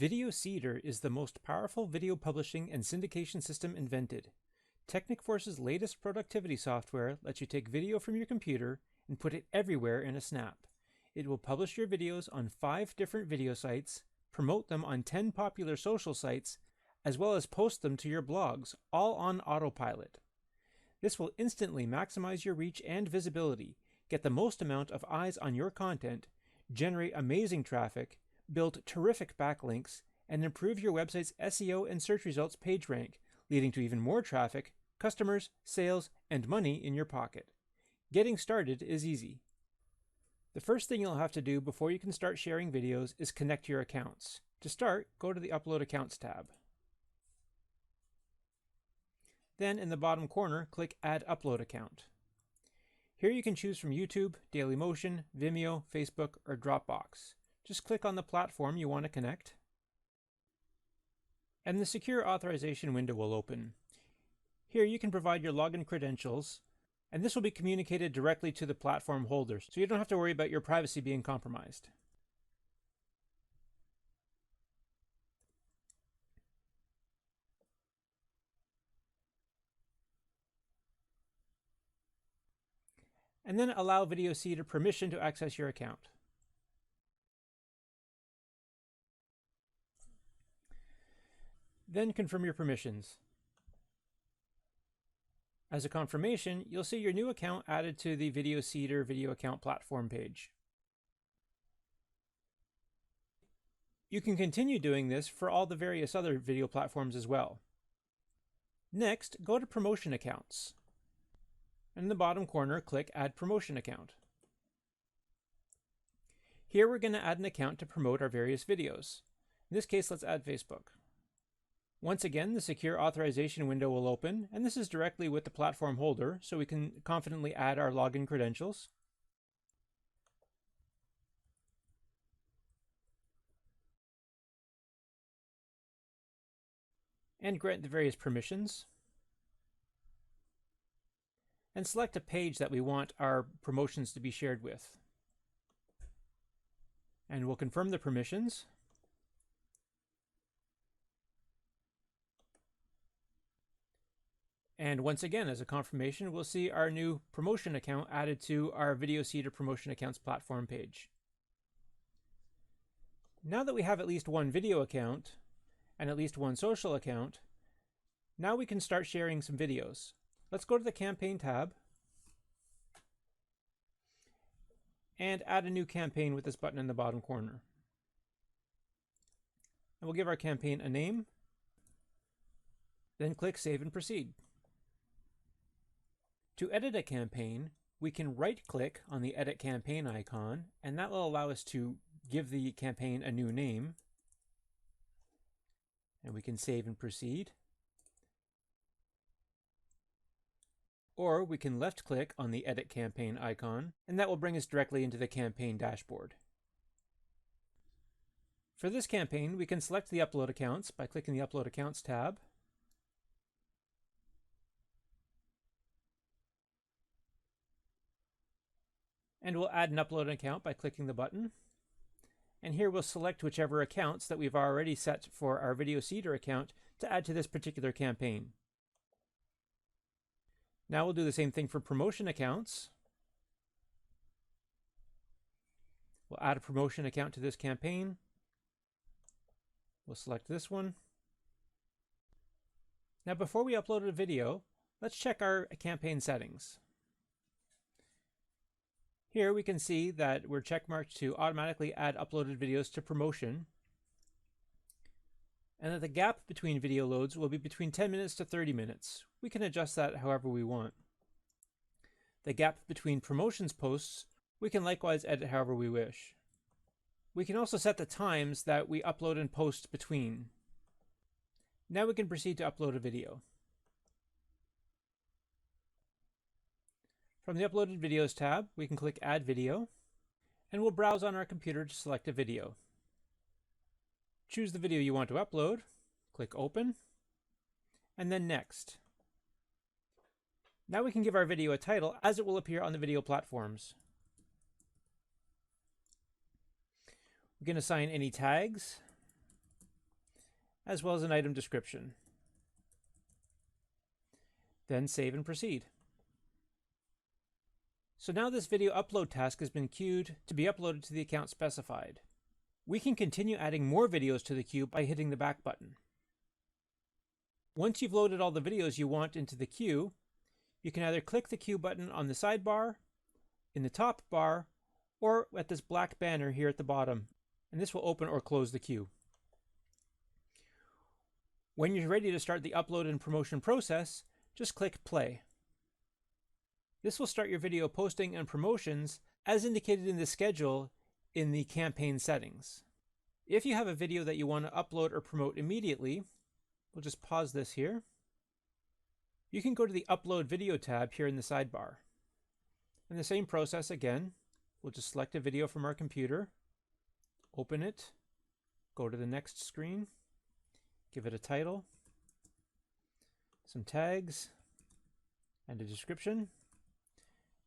Videoseeder is the most powerful video publishing and syndication system invented. Technicforce's latest productivity software lets you take video from your computer and put it everywhere in a snap. It will publish your videos on 5 different video sites, promote them on 10 popular social sites, as well as post them to your blogs, all on autopilot. This will instantly maximize your reach and visibility, get the most amount of eyes on your content, generate amazing traffic, build terrific backlinks, and improve your website's SEO and search results page rank, leading to even more traffic, customers, sales, and money in your pocket. Getting started is easy. The first thing you'll have to do before you can start sharing videos is connect your accounts. To start, go to the Upload Accounts tab. Then in the bottom corner, click Add Upload Account. Here you can choose from YouTube, Dailymotion, Vimeo, Facebook, or Dropbox. Just click on the platform you want to connect, and the secure authorization window will open. Here you can provide your login credentials, and this will be communicated directly to the platform holders, so you don't have to worry about your privacy being compromised. And then allow Videoseeder permission to access your account. Then confirm your permissions. As a confirmation, you'll see your new account added to the Videoseeder video account platform page. You can continue doing this for all the various other video platforms as well. Next, go to Promotion Accounts. In the bottom corner, click Add Promotion Account. Here we're going to add an account to promote our various videos. In this case, let's add Facebook. Once again, the secure authorization window will open, and this is directly with the platform holder, so we can confidently add our login credentials. And grant the various permissions. And select a page that we want our promotions to be shared with. And we'll confirm the permissions. And once again, as a confirmation, we'll see our new promotion account added to our Videoseeder Promotion Accounts platform page. Now that we have at least one video account and at least one social account, now we can start sharing some videos. Let's go to the Campaign tab and add a new campaign with this button in the bottom corner. And we'll give our campaign a name, then click Save and Proceed. To edit a campaign, we can right-click on the Edit Campaign icon, and that will allow us to give the campaign a new name. And we can save and proceed. Or we can left-click on the Edit Campaign icon, and that will bring us directly into the campaign dashboard. For this campaign, we can select the Upload Accounts by clicking the Upload Accounts tab. And we'll add an upload account by clicking the button. And here we'll select whichever accounts that we've already set for our Videoseeder account to add to this particular campaign. Now we'll do the same thing for promotion accounts. We'll add a promotion account to this campaign. We'll select this one. Now before we upload a video, let's check our campaign settings. Here we can see that we're checkmarked to automatically add uploaded videos to promotion, and that the gap between video loads will be between 10 minutes to 30 minutes. We can adjust that however we want. The gap between promotions posts, we can likewise edit however we wish. We can also set the times that we upload and post between. Now we can proceed to upload a video. From the Uploaded Videos tab, we can click Add Video, and we'll browse on our computer to select a video. Choose the video you want to upload, click Open, and then Next. Now we can give our video a title as it will appear on the video platforms. We can assign any tags, as well as an item description. Then save and proceed. So now this video upload task has been queued to be uploaded to the account specified. We can continue adding more videos to the queue by hitting the back button. Once you've loaded all the videos you want into the queue, you can either click the queue button on the sidebar, in the top bar, or at this black banner here at the bottom, and this will open or close the queue. When you're ready to start the upload and promotion process, just click play. This will start your video posting and promotions as indicated in the schedule in the campaign settings. If you have a video that you want to upload or promote immediately, we'll just pause this here. You can go to the Upload Video tab here in the sidebar. In the same process again, we'll just select a video from our computer, open it, go to the next screen, give it a title, some tags, and a description,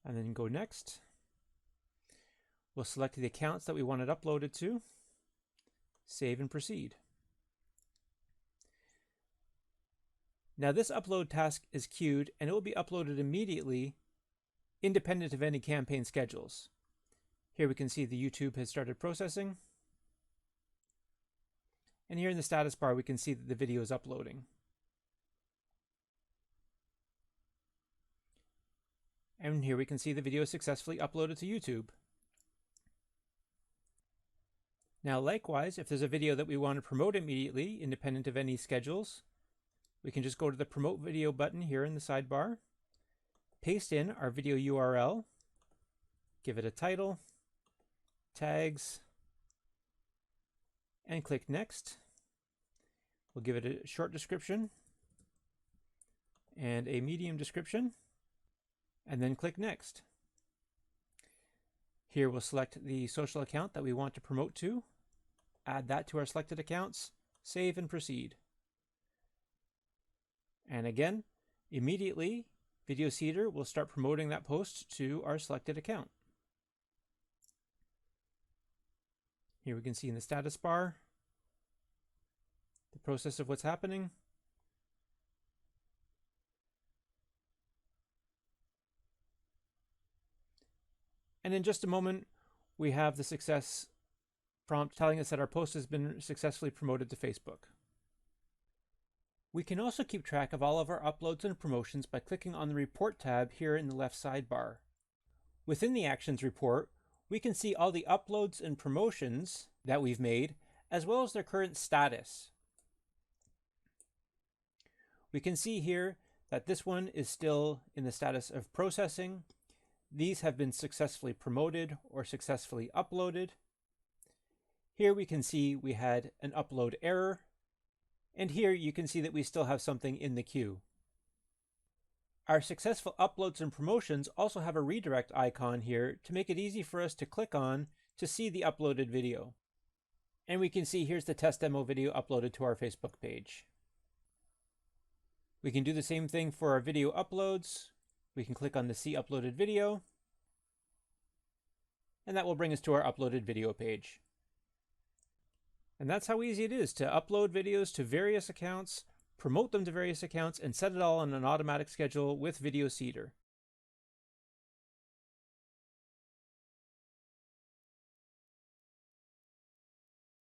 and then go next. We'll select the accounts that we want it uploaded to, save and proceed. Now this upload task is queued and it will be uploaded immediately, independent of any campaign schedules. Here we can see the YouTube has started processing. And here in the status bar we can see that the video is uploading. And here we can see the video is successfully uploaded to YouTube. Now likewise, if there's a video that we want to promote immediately, independent of any schedules, we can just go to the Promote Video button here in the sidebar, paste in our video URL, give it a title, tags, and click Next. We'll give it a short description and a medium description, and then click Next. Here we'll select the social account that we want to promote to, add that to our selected accounts, save and proceed. And again, immediately, Videoseeder will start promoting that post to our selected account. Here we can see in the status bar the process of what's happening. And in just a moment, we have the success prompt telling us that our post has been successfully promoted to Facebook. We can also keep track of all of our uploads and promotions by clicking on the Report tab here in the left sidebar. Within the Actions report, we can see all the uploads and promotions that we've made, as well as their current status. We can see here that this one is still in the status of processing. These have been successfully promoted or successfully uploaded. Here we can see we had an upload error. And here you can see that we still have something in the queue. Our successful uploads and promotions also have a redirect icon here to make it easy for us to click on to see the uploaded video. And we can see here's the test demo video uploaded to our Facebook page. We can do the same thing for our video uploads. We can click on the See Uploaded Video, and that will bring us to our uploaded video page. And that's how easy it is to upload videos to various accounts, promote them to various accounts, and set it all on an automatic schedule with Videoseeder.